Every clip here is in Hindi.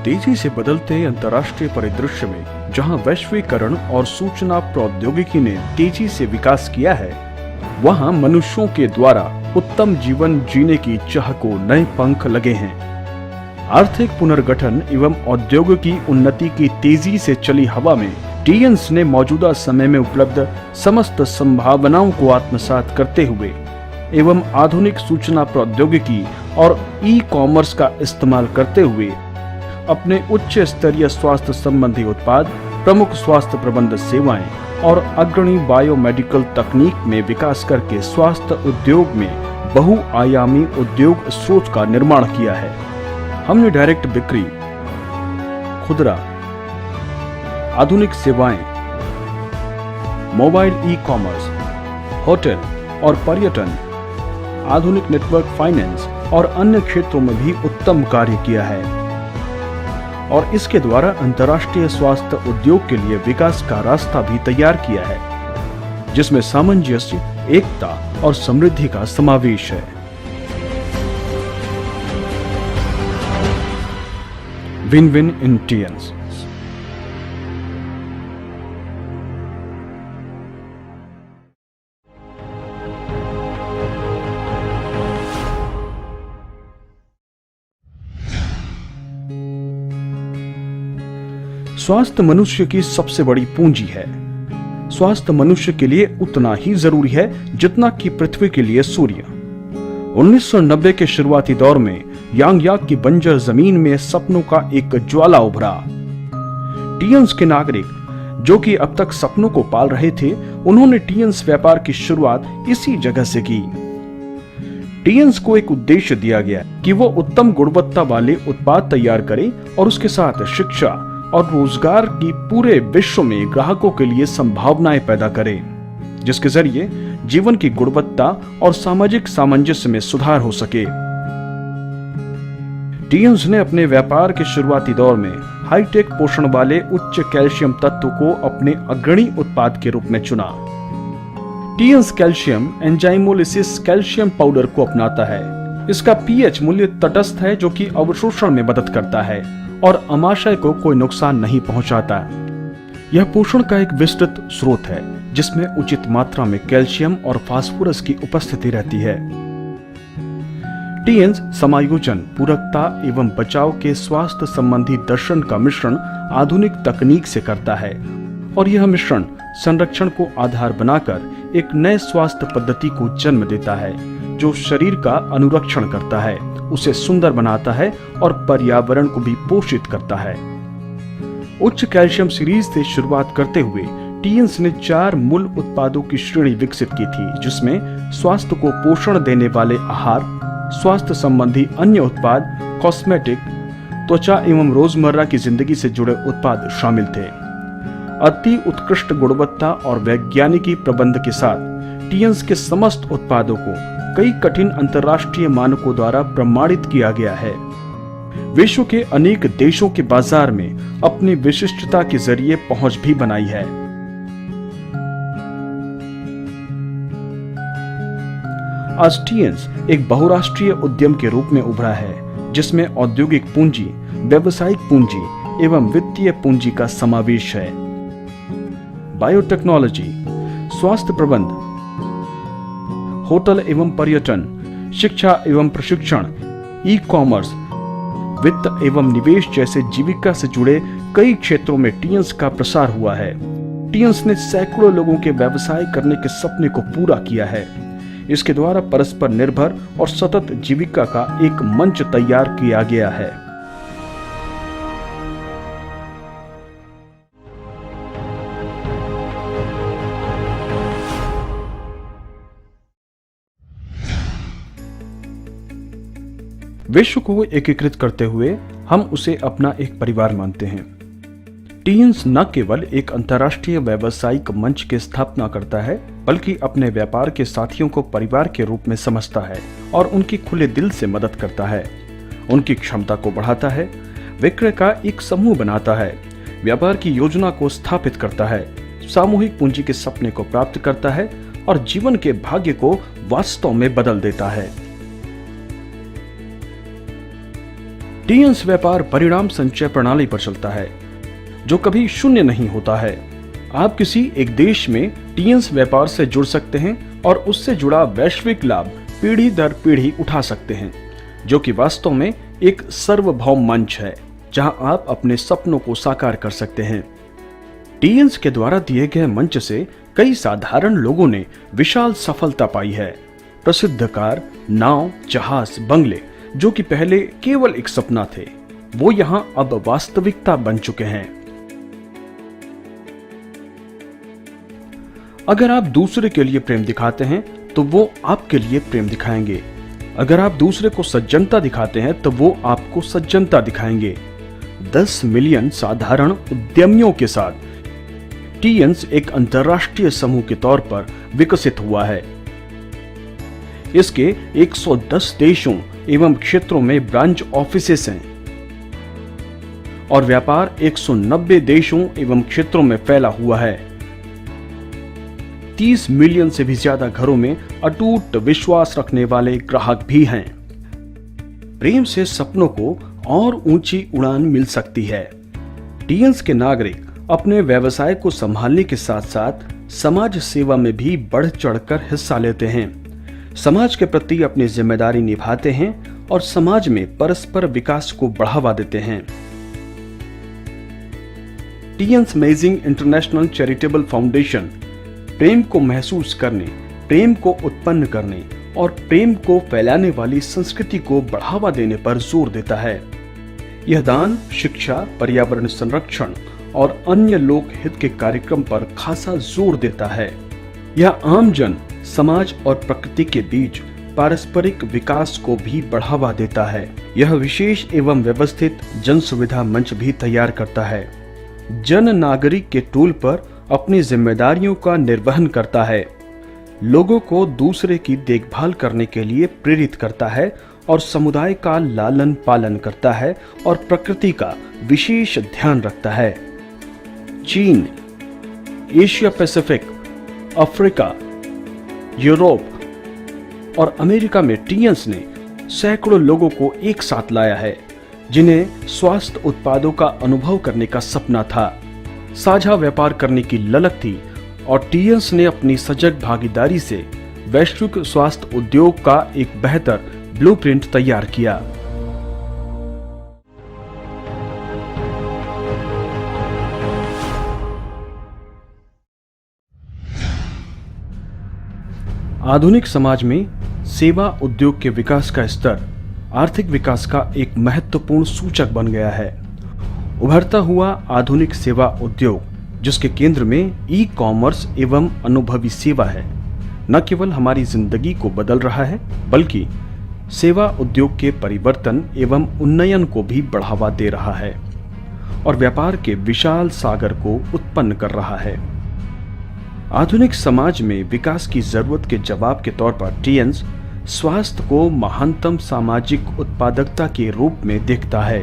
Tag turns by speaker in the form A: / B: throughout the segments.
A: तेजी से बदलते अंतर्राष्ट्रीय परिदृश्य में जहां वैश्वीकरण और सूचना प्रौद्योगिकी ने तेजी से विकास किया है, वहां मनुष्यों के द्वारा उत्तम जीवन जीने की चाह को नए पंख लगे हैं। आर्थिक पुनर्गठन एवं औद्योगिकी उन्नति की तेजी से चली हवा में टीएन्स ने मौजूदा समय में उपलब्ध समस्त संभावनाओं को आत्मसात करते हुए एवं आधुनिक सूचना प्रौद्योगिकी और ई कॉमर्स का इस्तेमाल करते हुए अपने उच्च स्तरीय स्वास्थ्य संबंधी उत्पाद, प्रमुख स्वास्थ्य प्रबंध सेवाएं और अग्रणी बायोमेडिकल तकनीक में विकास करके स्वास्थ्य उद्योग में बहुआयामी उद्योग स्रोत का निर्माण किया है। हमने डायरेक्ट बिक्री, खुदरा, आधुनिक सेवाएं, मोबाइल ई कॉमर्स, होटल और पर्यटन, आधुनिक नेटवर्क फाइनेंस और अन्य क्षेत्रों में भी उत्तम कार्य किया है और इसके द्वारा अंतर्राष्ट्रीय स्वास्थ्य उद्योग के लिए विकास का रास्ता भी तैयार किया है, जिसमें सामंजस्य, एकता और समृद्धि का समावेश है। विन विन इन टीएन्स। स्वास्थ्य मनुष्य की सबसे बड़ी पूंजी है। स्वास्थ्य मनुष्य के लिए उतना ही जरूरी है जितना कि पृथ्वी के लिए सूर्य। 1990 के शुरुआती दौर में यांगयाक की बंजर जमीन में सपनों का एक ज्वाला उभरा। टीएन्स के नागरिक, जो कि अब तक सपनों को पाल रहे थे, उन्होंने टीएन्स व्यापार की शुरुआत इसी जगह से की। टीएन्स को एक उद्देश्य दिया गया कि वो उत्तम गुणवत्ता वाले उत्पाद तैयार करे और उसके साथ शिक्षा और रोजगार की पूरे विश्व में ग्राहकों के लिए संभावनाएं पैदा करे, जिसके जरिए जीवन की गुणवत्ता और सामाजिक सामंजस्य में सुधार हो सके। टीएन्स ने अपने व्यापार के शुरुआती दौर में हाईटेक पोषण वाले उच्च कैल्शियम तत्व को अपने अग्रणी उत्पाद के रूप में चुना। टीएन्स कैल्शियम एंजाइमोलिसिस कैल्शियम पाउडर को अपनाता है। इसका पीएच मूल्य तटस्थ है, जो कि अवशोषण में मदद करता है और अमाशय को कोई नुकसान नहीं पहुंचाता। यह पोषण का एक विस्तृत स्रोत है जिसमें उचित मात्रा में कैल्शियम और फास्फोरस की उपस्थिति रहती है। टीएन्स समायोजन, पूरकता एवं बचाव के स्वास्थ्य संबंधी दर्शन का मिश्रण आधुनिक तकनीक से करता है और यह मिश्रण संरक्षण को आधार बनाकर एक नए स्वास्थ्य पद्धति को जन्म देता है, जो शरीर का अनुरक्षण करता है, उसे सुंदर बनाता है और पर्यावरण को भी पोषित करता है। उच्च कैल्शियम सीरीज से शुरुआत करते हुए टीएन्स ने 4 मूल उत्पादों की श्रेणी विकसित की थी, जिसमें स्वास्थ्य को पोषण देने वाले आहार, स्वास्थ्य संबंधी अन्य उत्पाद, कॉस्मेटिक, त्वचा एवं रोजमर्रा की जिंदगी से जुड़े उत्पाद शामिल थे। अति उत्कृष्ट गुणवत्ता और वैज्ञानिकी प्रबंध के साथ टीएन्स के समस्त उत्पादों को कई कठिन अंतर्राष्ट्रीय मानकों द्वारा प्रमाणित किया गया है। विश्व के अनेक देशों के बाजार में अपनी विशिष्टता के जरिए पहुंच भी बनाई है। आज टीएन्स एक बहुराष्ट्रीय उद्यम के रूप में उभरा है, जिसमें औद्योगिक पूंजी, व्यावसायिक पूंजी एवं वित्तीय पूंजी का समावेश है। बायोटेक्नोलॉजी, स्वास्थ्य प्रबंध, होटल एवं पर्यटन, शिक्षा एवं प्रशिक्षण, ई कॉमर्स, वित्त एवं निवेश जैसे जीविका से जुड़े कई क्षेत्रों में टीएन्स का प्रसार हुआ है। टीएन्स ने सैकड़ों लोगों के व्यवसाय करने के सपने को पूरा किया है। इसके द्वारा परस्पर निर्भर और सतत जीविका का एक मंच तैयार किया गया है। विश्व को एकीकृत करते हुए हम उसे अपना एक परिवार मानते हैं। टीएन्स न केवल एक अंतर्राष्ट्रीय व्यावसायिक मंच की स्थापना करता है, बल्कि अपने व्यापार के साथियों को परिवार के रूप में समझता है और उनकी खुले दिल से मदद करता है। उनकी क्षमता को बढ़ाता है, विक्रय का एक समूह बनाता है, व्यापार की योजना को स्थापित करता है, सामूहिक पूंजी के सपने को प्राप्त करता है और जीवन के भाग्य को वास्तव में बदल देता है। टीएन्स व्यापार परिणाम संचय प्रणाली पर चलता है, जो कभी शून्य नहीं होता है। आप किसी एक देश में टीएन्स व्यापार से जुड़ सकते हैं और उससे जुड़ा वैश्विक लाभ पीढ़ी दर पीढ़ी उठा सकते हैं, जो कि वास्तव में एक सार्वभौम मंच है जहां आप अपने सपनों को साकार कर सकते हैं। टीएन्स के द्वारा दिए गए मंच से कई साधारण लोगों ने विशाल सफलता पाई है। प्रसिद्ध कार, नाव, जहाज, बंगले, जो कि पहले केवल एक सपना थे, वो यहां अब वास्तविकता बन चुके हैं। अगर आप दूसरे के लिए प्रेम दिखाते हैं तो वो आपके लिए प्रेम दिखाएंगे। अगर आप दूसरे को सज्जनता दिखाते हैं तो वो आपको सज्जनता दिखाएंगे। 10 मिलियन साधारण उद्यमियों के साथ टीएन्स एक अंतर्राष्ट्रीय समूह के तौर पर विकसित हुआ है। इसके 110 देशों एवं क्षेत्रों में ब्रांच ऑफिसेस हैं और व्यापार 190 देशों एवं क्षेत्रों में फैला हुआ है। 30 मिलियन से भी ज्यादा घरों में अटूट विश्वास रखने वाले ग्राहक भी हैं। प्रेम से सपनों को और ऊंची उड़ान मिल सकती है। टीएन्स के नागरिक अपने व्यवसाय को संभालने के साथ साथ समाज सेवा में भी बढ़ चढ़कर हिस्सा लेते हैं, समाज के प्रति अपनी जिम्मेदारी निभाते हैं और समाज में परस्पर विकास को बढ़ावा देते हैं। टीएन्स अमेजिंग इंटरनेशनल चैरिटेबल फाउंडेशन प्रेम को महसूस करने, प्रेम को उत्पन्न करने और प्रेम को फैलाने वाली संस्कृति को बढ़ावा देने पर जोर देता है। यह दान, शिक्षा, पर्यावरण संरक्षण और अन्य लोक हित के कार्यक्रम पर खासा जोर देता है। यह आम जन, समाज और प्रकृति के बीच पारस्परिक विकास को भी बढ़ावा देता है। यह विशेष एवं व्यवस्थित जन सुविधा मंच भी तैयार करता है। जन नागरिक के टूल पर अपनी जिम्मेदारियों का निर्वहन करता है, लोगों को दूसरे की देखभाल करने के लिए प्रेरित करता है और समुदाय का लालन पालन करता है और प्रकृति का विशेष ध्यान रखता है। चीन, एशिया पैसिफिक, अफ्रीका, यूरोप और अमेरिका में टीएन्स ने सैकड़ों लोगों को एक साथ लाया है, जिन्हें स्वास्थ्य उत्पादों का अनुभव करने का सपना था, साझा व्यापार करने की ललक थी और टीएन्स ने अपनी सजग भागीदारी से वैश्विक स्वास्थ्य उद्योग का एक बेहतर ब्लूप्रिंट तैयार किया। आधुनिक समाज में सेवा उद्योग के विकास का स्तर आर्थिक विकास का एक महत्वपूर्ण सूचक बन गया है। उभरता हुआ आधुनिक सेवा उद्योग, जिसके केंद्र में ई कॉमर्स एवं अनुभवी सेवा है, न केवल हमारी जिंदगी को बदल रहा है, बल्कि सेवा उद्योग के परिवर्तन एवं उन्नयन को भी बढ़ावा दे रहा है और व्यापार के विशाल सागर को उत्पन्न कर रहा है। आधुनिक समाज में विकास की जरूरत के जवाब के तौर पर टीएन्स स्वास्थ्य को महानतम सामाजिक उत्पादकता के रूप में देखता है।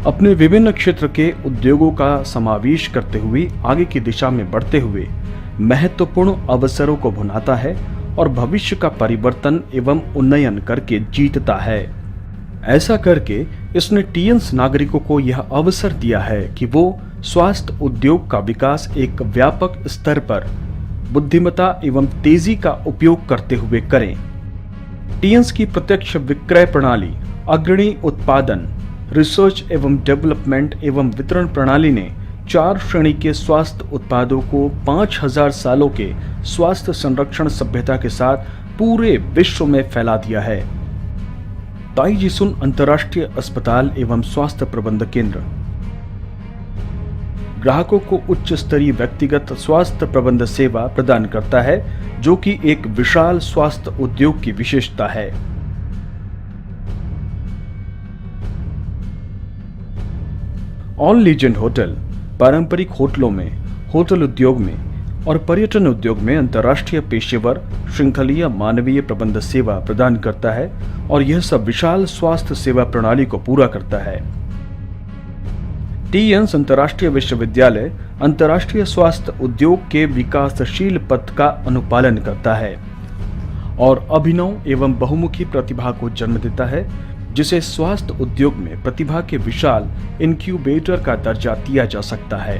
A: अपने विभिन्न क्षेत्र के उद्योगों का समावेश करते हुए आगे की दिशा में बढ़ते हुए महत्वपूर्ण अवसरों को भुनाता है और भविष्य का परिवर्तन एवं उन्नयन करके जीतता है। ऐसा करके इसने टीएन्स नागरिकों को यह अवसर दिया है कि वो स्वास्थ्य उद्योग का विकास एक व्यापक स्तर पर बुद्धिमत्ता एवं तेजी का उपयोग करते हुए करें। टीएन्स की प्रत्यक्ष विक्रय प्रणाली, अग्रणी उत्पादन, रिसर्च एवं डेवलपमेंट एवं वितरण प्रणाली ने 4 श्रेणी के स्वास्थ्य उत्पादों को 5000 सालों के स्वास्थ्य संरक्षण सभ्यता के साथ पूरे विश्व में फैला दिया है। ताइजीसुन अंतर्राष्ट्रीय अस्पताल एवं स्वास्थ्य प्रबंध केंद्र ग्राहकों को उच्च स्तरीय व्यक्तिगत स्वास्थ्य प्रबंध सेवा प्रदान करता है, जो कि एक विशाल स्वास्थ्य उद्योग की विशेषता है। ऑल लीजेंड होटल पारंपरिक होटलों में, होटल उद्योग में और पर्यटन उद्योग में अंतर्राष्ट्रीय पेशेवर श्रृंखलीय मानवीय प्रबंध सेवा प्रदान करता है और यह सब विशाल स्वास्थ्य सेवा प्रणाली को पूरा करता है। टीएन्स अंतर्राष्ट्रीय विश्वविद्यालय अंतर्राष्ट्रीय स्वास्थ्य उद्योग के विकासशील पथ का अनुपालन करता है और अभिनव एवं बहुमुखी प्रतिभा को जन्म देता है। जिसे स्वास्थ्य उद्योग में प्रतिभा के विशाल इनक्यूबेटर का दर्जा दिया जा सकता है।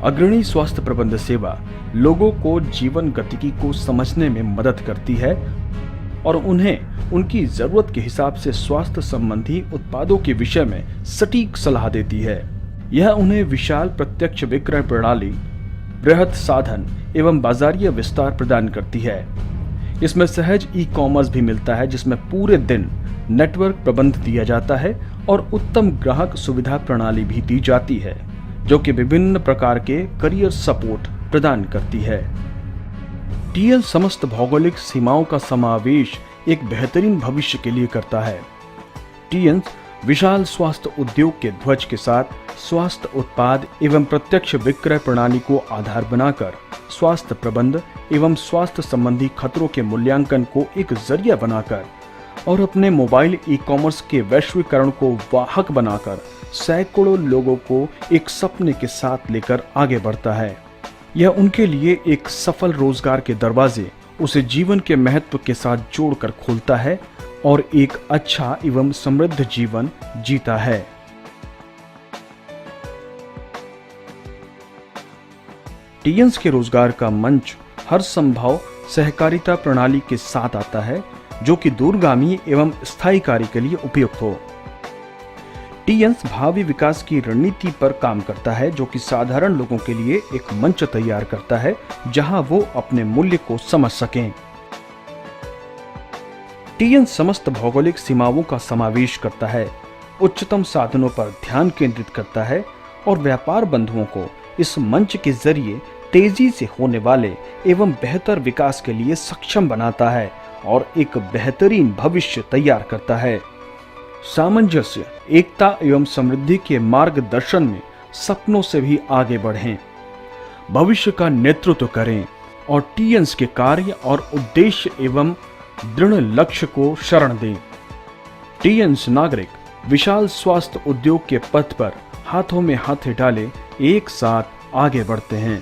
A: अग्रणी स्वास्थ्य प्रबंध सेवा लोगों को जीवन गतिकी को समझने में मदद करती है और उन्हें उनकी जरूरत के हिसाब से स्वास्थ्य संबंधी उत्पादों के विषय में सटीक सलाह देती है। यह उन्हें विशाल प्रत्यक्ष विक्रय प्रणाली, बृहद साधन एवं बाजारीय विस्तार प्रदान करती है। इसमें सहज ई कॉमर्स भी मिलता है, जिसमें पूरे दिन नेटवर्क प्रबंध दिया जाता है और उत्तम ग्राहक सुविधा प्रणाली भी दी जाती है, जो कि विभिन्न प्रकार के करियर सपोर्ट प्रदान करती है। टीएन समस्त भौगोलिक सीमाओं का समावेश एक बेहतरीन भविष्य के लिए करता है। टीएन विशाल स्वास्थ्य उद्योग के ध्वज के साथ स्वास्थ्य उत्पाद एवं प्रत्यक्ष विक्रय प्रणाली को आधार बनाकर स्वास्थ्य प्रबंध एवं स्वास्थ्य संबंधी खतरों के मूल्यांकन को एक जरिया बनाकर और अपने मोबाइल ई कॉमर्स के वैश्वीकरण को वाहक बनाकर सैकड़ों लोगों को एक सपने के साथ लेकर आगे बढ़ता है। यह उनके लिए एक सफल रोजगार के दरवाजे उसे जीवन के महत्व के साथ जोड़कर खोलता है और एक अच्छा एवं समृद्ध जीवन जीता है। टीएन्स के रोजगार का मंच हर संभव सहकारिता प्रणाली के साथ आता है, जो कि दूरगामी एवं स्थायी कार्य के लिए उपयुक्त हो। टीएन्स भावी विकास की रणनीति पर काम करता है, जो कि साधारण लोगों के लिए एक मंच तैयार करता है जहां वो अपने मूल्य को समझ सकें। टीएन समस्त भौगोलिक सीमाओं का समावेश करता है, उच्चतम साधनों पर ध्यान केंद्रित करता है और व्यापार बंधुओं को इस मंच के जरिए तेजी से होने वाले एवं बेहतर विकास के लिए सक्षम बनाता है और एक बेहतरीन भविष्य तैयार करता है। सामंजस्य, एकता एवं समृद्धि के मार्गदर्शन में सपनों से भी आगे बढ़ें, भविष्य का नेतृत्व करें और टीएन्स के कार्य और उद्देश्य एवं दृढ़ लक्ष्य को शरण दें। टीएन्स नागरिक विशाल स्वास्थ्य उद्योग के पथ पर हाथों में हाथ डाले एक साथ आगे बढ़ते हैं।